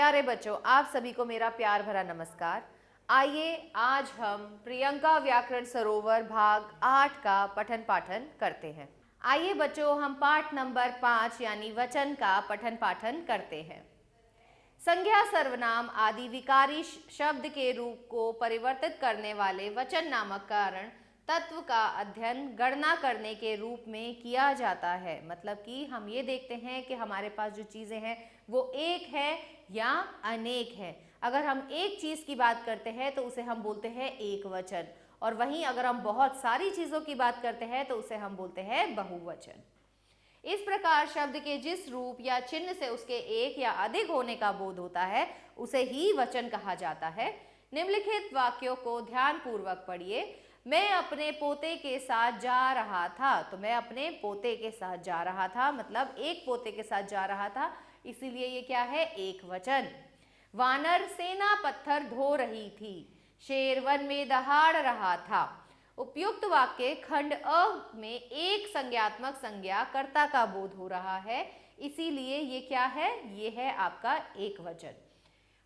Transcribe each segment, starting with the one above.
प्यारे बच्चों, आप सभी को मेरा प्यार भरा नमस्कार। आइए आज हम प्रियंका व्याकरण सरोवर भाग 8 का पठन पाठन करते हैं। आइए बच्चों, हम पाठ नंबर 5 यानी वचन का पठन पाठन करते हैं। संज्ञा, सर्वनाम आदि विकारी शब्द के रूप को परिवर्तित करने वाले वचन नामक कारण तत्व का अध्ययन गणना करने के रूप में किया जाता है। मतलब कि हम ये देखते हैं कि हमारे पास जो चीज़ें हैं वो एक है या अनेक है। अगर हम एक चीज़ की बात करते हैं तो उसे हम बोलते हैं एक वचन, और वहीं अगर हम बहुत सारी चीज़ों की बात करते हैं तो उसे हम बोलते हैं बहुवचन। इस प्रकार शब्द के जिस रूप या चिन्ह से उसके एक या अधिक होने का बोध होता है उसे ही वचन कहा जाता है। निम्नलिखित वाक्यों को ध्यानपूर्वक पढ़िए। मैं अपने पोते के साथ जा रहा था। तो मैं अपने पोते के साथ जा रहा था मतलब एक पोते के साथ जा रहा था, इसीलिए ये क्या है, एक वचन। वानर सेना पत्थर ढो रही थी। शेर वन में दहाड़ रहा था। उपयुक्त वाक्य खंड अ में एक संज्ञात्मक संज्ञा कर्ता का बोध हो रहा है, इसीलिए ये क्या है, ये है आपका एक वचन।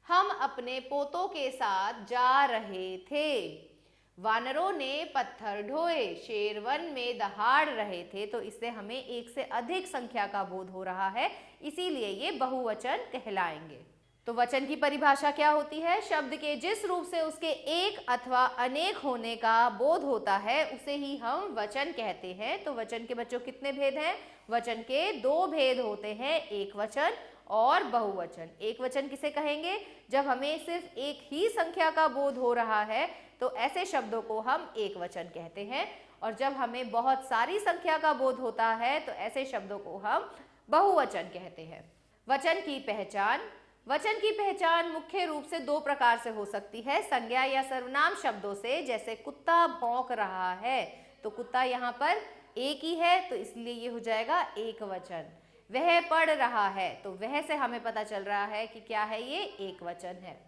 हम अपने पोतों के साथ जा रहे थे। वानरों ने पत्थर ढोए। शेर वन में दहाड़ रहे थे। तो इससे हमें एक से अधिक संख्या का बोध हो रहा है, इसीलिए ये बहुवचन कहलाएंगे। तो वचन की परिभाषा क्या होती है? शब्द के जिस रूप से उसके एक अथवा अनेक होने का बोध होता है उसे ही हम वचन कहते हैं। तो वचन के बच्चों कितने भेद हैं? वचन के दो भेद होते हैं, एक वचन और बहुवचन। एक वचन किसे कहेंगे? जब हमें सिर्फ एक ही संख्या का बोध हो रहा है तो ऐसे शब्दों को हम एक वचन कहते हैं, और जब हमें बहुत सारी संख्या का बोध होता है तो ऐसे शब्दों को हम बहुवचन कहते हैं। वचन की पहचान। वचन की पहचान मुख्य रूप से दो प्रकार से हो सकती है। संज्ञा या सर्वनाम शब्दों से, जैसे कुत्ता भौंक रहा है, तो कुत्ता यहाँ पर एक ही है तो इसलिए ये हो जाएगा एक वचन। वह पढ़ रहा है, तो वह से हमें पता चल रहा है कि क्या है, ये एक वचन है।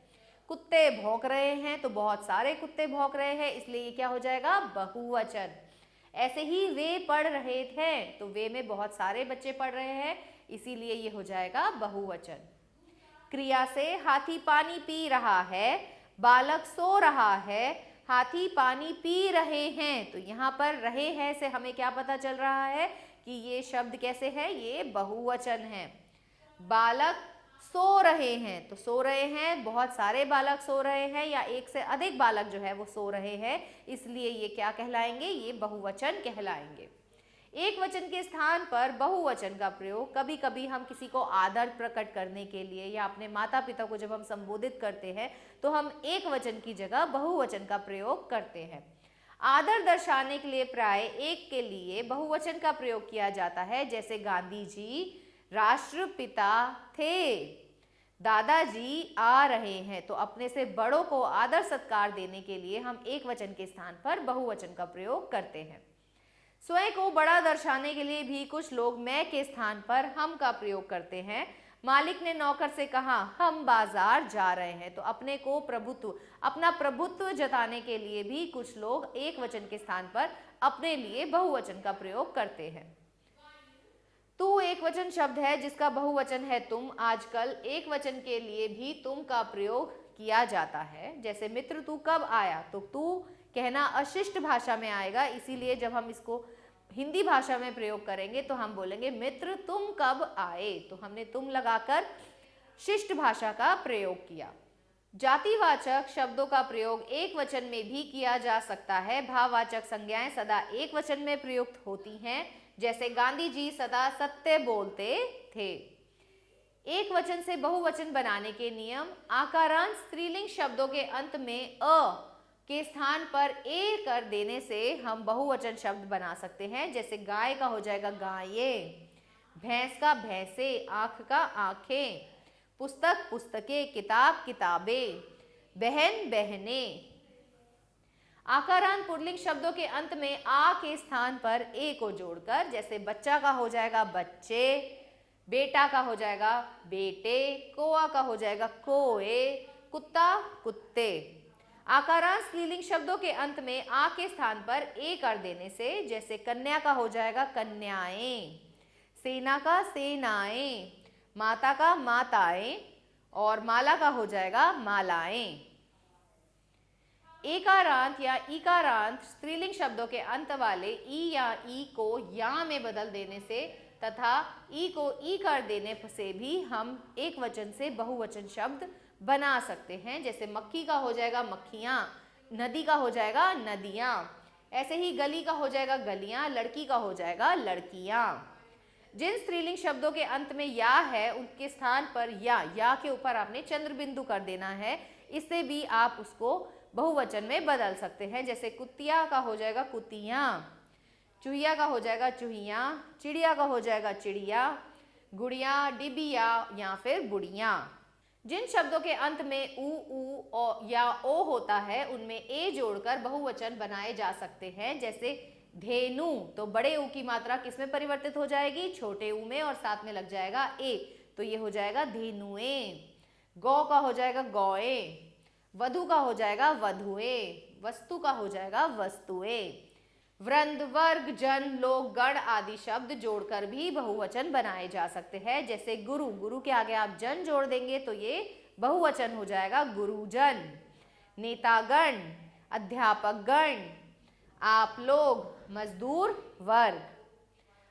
कुत्ते भौंक रहे हैं, तो बहुत सारे कुत्ते भौंक रहे हैं, इसलिए ये क्या हो जाएगा, बहुवचन। ऐसे ही वे पढ़ रहे थे, तो वे में बहुत सारे बच्चे पढ़ रहे हैं, इसीलिए ये हो जाएगा बहुवचन। क्रिया से हाथी पानी पी रहा है, बालक सो रहा है, हाथी पानी पी रहे हैं, तो यहाँ पर रहे हैं से हमें क्या पता चल रहा है कि ये शब्द कैसे है, ये बहुवचन है। बालक सो रहे हैं, तो सो रहे हैं, बहुत सारे बालक सो रहे हैं या एक से अधिक बालक जो है वो सो रहे हैं, इसलिए ये क्या कहलाएंगे, ये बहुवचन कहलाएंगे। एक वचन के स्थान पर बहुवचन का प्रयोग कभी कभी हम किसी को आदर प्रकट करने के लिए या अपने माता पिता को जब हम संबोधित करते हैं तो हम एक वचन की जगह बहुवचन का प्रयोग करते हैं। आदर दर्शाने के लिए प्राय एक के लिए बहुवचन का प्रयोग किया जाता है, जैसे गांधी जी राष्ट्रपिता थे, दादाजी आ रहे हैं। तो अपने से बड़ों को आदर सत्कार देने के लिए हम एक वचन के स्थान पर बहुवचन का प्रयोग करते हैं। स्वयं को बड़ा दर्शाने के लिए भी कुछ लोग मैं के स्थान पर हम का प्रयोग करते हैं। मालिक ने नौकर से कहा, हम बाजार जा रहे हैं, तो अपने को अपना प्रभुत्व जताने के लिए भी कुछ लोग एक वचन के स्थान पर अपने लिए बहुवचन का प्रयोग करते हैं। तू एक वचन शब्द है जिसका बहुवचन है तुम। आजकल एक वचन के लिए भी तुम का प्रयोग किया जाता है, जैसे मित्र तू कब आया, तो तू कहना अशिष्ट भाषा में आएगा, इसीलिए जब हम इसको हिंदी भाषा में प्रयोग करेंगे तो हम बोलेंगे मित्र तुम कब आए, तो हमने तुम लगाकर शिष्ट भाषा का प्रयोग किया। जातिवाचक शब्दों का प्रयोग एक वचन में भी किया जा सकता है। भाववाचक संज्ञाएं सदा एक वचन में प्रयुक्त होती हैं, जैसे गांधी जी सदा सत्य बोलते थे। एक वचन से बहुवचन बनाने के नियम। आकारांत स्त्रीलिंग शब्दों के अंत में अ के स्थान पर ए कर देने से हम बहुवचन शब्द बना सकते हैं, जैसे गाय का हो जाएगा गाये, भैंस का भैंसे, आंख का आंखें, पुस्तक पुस्तकें, किताब किताबें, बहन बहने। आकारांत पुल्लिंग शब्दों के अंत में आ के स्थान पर ए को जोड़कर, जैसे बच्चा का हो जाएगा बच्चे, बेटा का हो जाएगा बेटे, कोआ का हो जाएगा कोए, कुत्ता कुत्ते। आकारांत स्त्रीलिंग शब्दों के अंत में आ के स्थान पर ए कर देने से, जैसे कन्या का हो जाएगा कन्याएं, सेना का सेनाएं, माता का माताएं, और माला का हो जाएगा मालाएं। एकारांत या इकारांत स्त्रीलिंग शब्दों के अंत वाले ई या ई को या में बदल देने से तथा ई को ई कर देने से भी हम एक वचन से बहुवचन शब्द बना सकते हैं। जैसे मक्खी का हो जाएगा मक्खियां, नदी का हो जाएगा नदियां, ऐसे ही गली का हो जाएगा गलियां, लड़की का हो जाएगा लड़कियां। जिन स्त्रीलिंग शब्दों के अंत में या है उनके स्थान पर या के ऊपर आपने चंद्र बिंदु कर देना है। इससे भी आप उसको बहुवचन में बदल सकते हैं। जैसे कुतिया का हो जाएगा कुतियां, चूहिया का हो जाएगा चूहिया, चिड़िया का हो जाएगा चिड़िया, गुड़िया, डिबिया या फिर बुढ़िया। जिन शब्दों के अंत में उ या ओ होता है उनमें ए जोड़कर बहुवचन बनाए जा सकते हैं। जैसे धेनु, तो बड़े ऊ की मात्रा किस में परिवर्तित हो जाएगी? छोटे ऊ में, और साथ में लग जाएगा ए, तो ये हो जाएगा धेनुए। गौ का हो जाएगा गौए, वधु का हो जाएगा वधुए, वस्तु का हो जाएगा वस्तुए। वृंद, वर्ग, जन, लोग, गण आदि शब्द जोड़कर भी बहुवचन बनाए जा सकते हैं। जैसे गुरु, गुरु के आगे आप जन जोड़ देंगे तो ये बहुवचन हो जाएगा गुरुजन। नेतागण, अध्यापक गण, आप लोग, मजदूर वर्ग।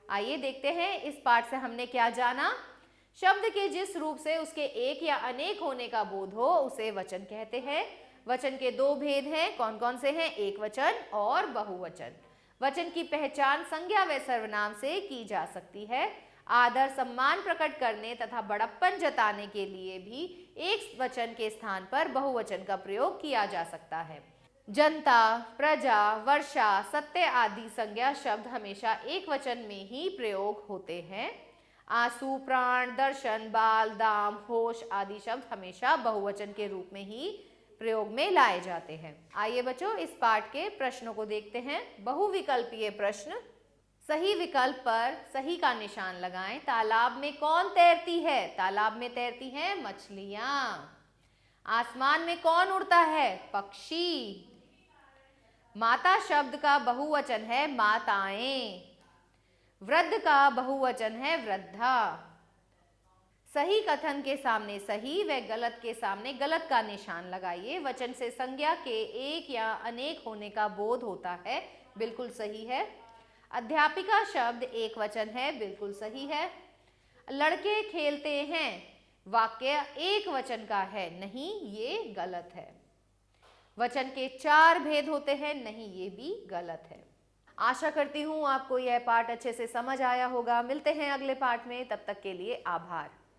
आइए देखते हैं इस पाठ से हमने क्या जाना। शब्द के जिस रूप से उसके एक या अनेक होने का बोध हो उसे वचन कहते हैं। वचन के दो भेद हैं, कौन कौन से हैं? एक वचन और बहुवचन। वचन की पहचान संज्ञा व सर्वनाम से की जा सकती है। आदर सम्मान प्रकट करने तथा बड़प्पन जताने के लिए भी एक वचन के स्थान पर बहुवचन का प्रयोग किया जा सकता है। जनता, प्रजा, वर्षा, सत्य आदि संज्ञा शब्द हमेशा एक वचन में ही प्रयोग होते हैं। आंसू, प्राण, दर्शन, बाल, दाम, होश आदि शब्द हमेशा बहुवचन के रूप में ही प्रयोग में लाए जाते हैं। आइए बच्चों इस पाठ के प्रश्नों को देखते हैं। बहुविकल्पीय प्रश्न। सही विकल्प पर सही का निशान लगाएं। तालाब में कौन तैरती है? तालाब में तैरती हैं मछलियां। आसमान में कौन उड़ता है? पक्षी। माता शब्द का बहुवचन है माताएं। वृद्ध का बहुवचन है वृद्धा। सही कथन के सामने सही व गलत के सामने गलत का निशान लगाइए। वचन से संज्ञा के एक या अनेक होने का बोध होता है, बिल्कुल सही है। अध्यापिका शब्द एक वचन है, बिल्कुल सही है। लड़के खेलते हैं वाक्य एक वचन का है, नहीं, ये गलत है। वचन के चार भेद होते हैं, नहीं, ये भी गलत है। आशा करती हूँ आपको यह पाठ अच्छे से समझ आया होगा। मिलते हैं अगले पाठ में, तब तक के लिए आभार।